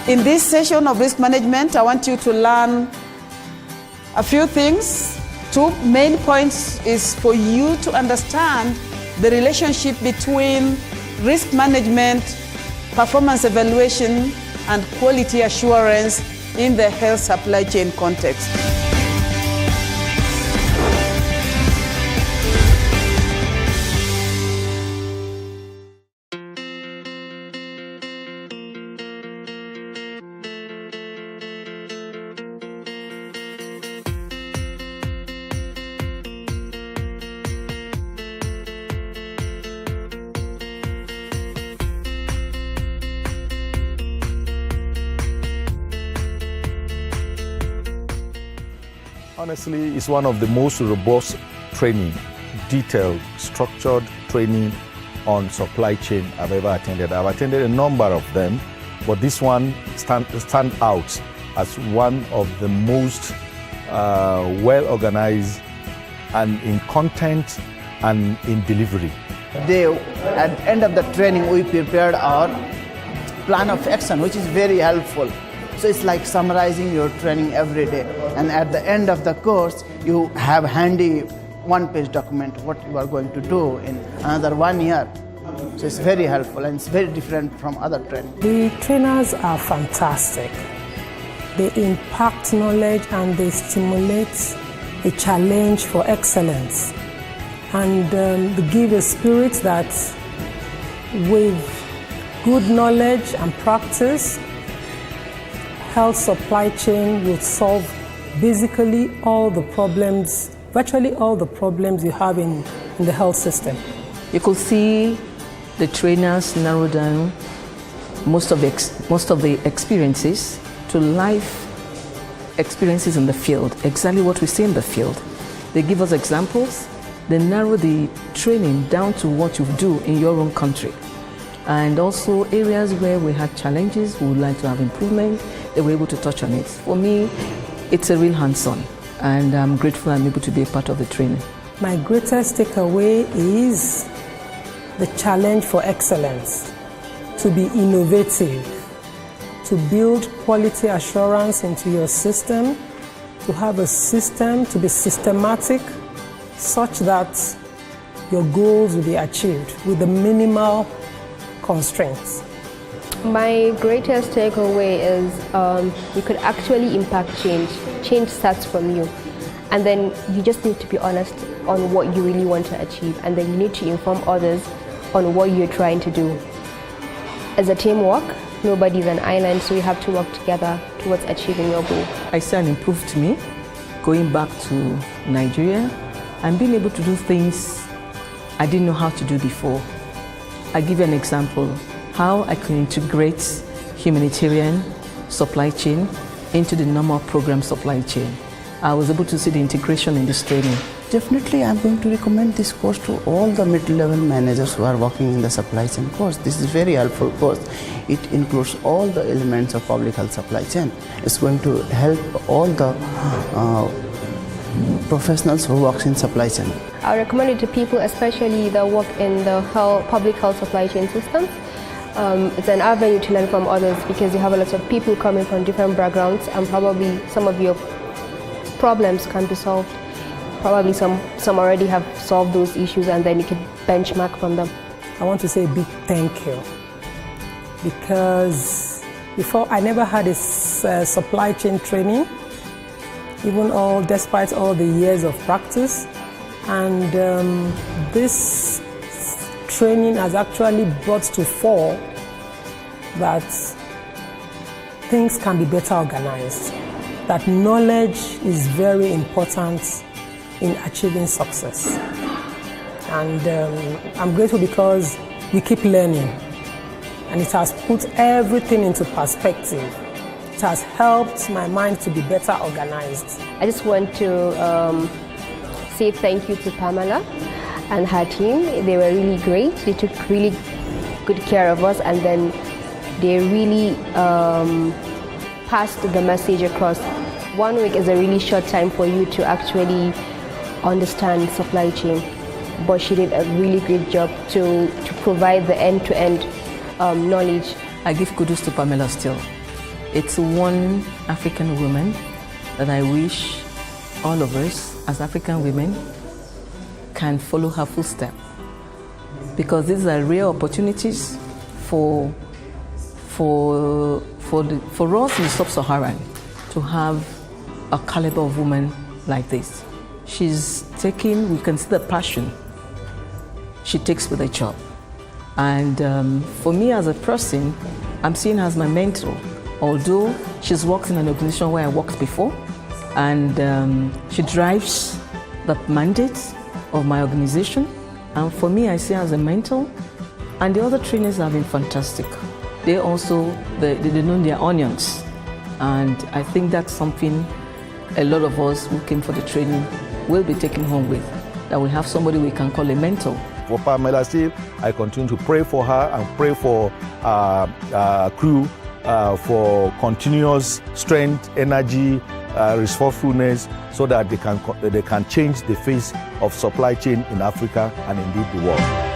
In this session of risk management, I want you to learn a few things. 2 main points is for you to understand the relationship between risk management, performance evaluation, and quality assurance in the health supply chain context. Honestly, it's one of the most robust training, detailed, structured training on supply chain I've ever attended. I've attended a number of them, but this one stands out as one of the most well-organized and in content and in delivery. At the end of the training, we prepared our plan of action, which is very helpful. So it's like summarizing your training every day. And at the end of the course, you have handy one-page document what you are going to do in another 1 year. So it's very helpful and it's very different from other training. The trainers are fantastic. They impact knowledge and they stimulate a challenge for excellence. And they give a spirit that with good knowledge and practice, health supply chain will solve basically all the problems, virtually all the problems you have in the health system. You could see the trainers narrow down most of the experiences to life experiences in the field, exactly what we see in the field. They give us examples, they narrow the training down to what you do in your own country. And also areas where we had challenges, we would like to have improvement, they were able to touch on it. For me, it's a real hands-on, and I'm grateful I'm able to be a part of the training. My greatest takeaway is the challenge for excellence, to be innovative, to build quality assurance into your system, to have a system, to be systematic, such that your goals will be achieved with the minimal constraints. My greatest takeaway is you could actually impact change. Change starts from you. And then you just need to be honest on what you really want to achieve. And then you need to inform others on what you're trying to do. As a teamwork, nobody's an island, so you have to work together towards achieving your goal. I see an improved me going back to Nigeria and being able to do things I didn't know how to do before. I'll give you an example, how I can integrate humanitarian supply chain into the normal program supply chain. I was able to see the integration in this training. Definitely, I'm going to recommend this course to all the mid-level managers who are working in the supply chain course. This is a very helpful course. It includes all the elements of public health supply chain. It's going to help all the professionals who work in supply chain. I recommend it to people, especially that work in the public health supply chain systems. It's an avenue to learn from others because you have a lot of people coming from different backgrounds, and probably some of your problems can be solved. Probably some already have solved those issues, and then you can benchmark from them. I want to say a big thank you, because before I never had a supply chain training, despite all the years of practice, and this training has actually brought to fore that things can be better organized, that knowledge is very important in achieving success. And I'm grateful because we keep learning, and it has put everything into perspective. It has helped my mind to be better organized. I just want to say thank you to Pamela and her team. They were really great. They took really good care of us, and then they really passed the message across. 1 week is a really short time for you to actually understand supply chain, but she did a really great job to provide the end-to-end knowledge. I give kudos to Pamela still. It's one African woman that I wish all of us as African women can follow her footsteps, because these are rare opportunities for us in sub-Saharan to have a caliber of woman like this. She's taking, we can see the passion she takes with the job. And for me as a person, I'm seeing her as my mentor. Although she's worked in an organization where I worked before, and she drives the mandate of my organization. And for me, I see her as a mentor. And the other trainees have been fantastic. They also, they know their onions. And I think that's something a lot of us who came for the training will be taking home with, that we have somebody we can call a mentor. For Pamela still, I continue to pray for her and pray for crew for continuous strength, energy, resourcefulness, so that they can change the face of supply chain in Africa and indeed the world.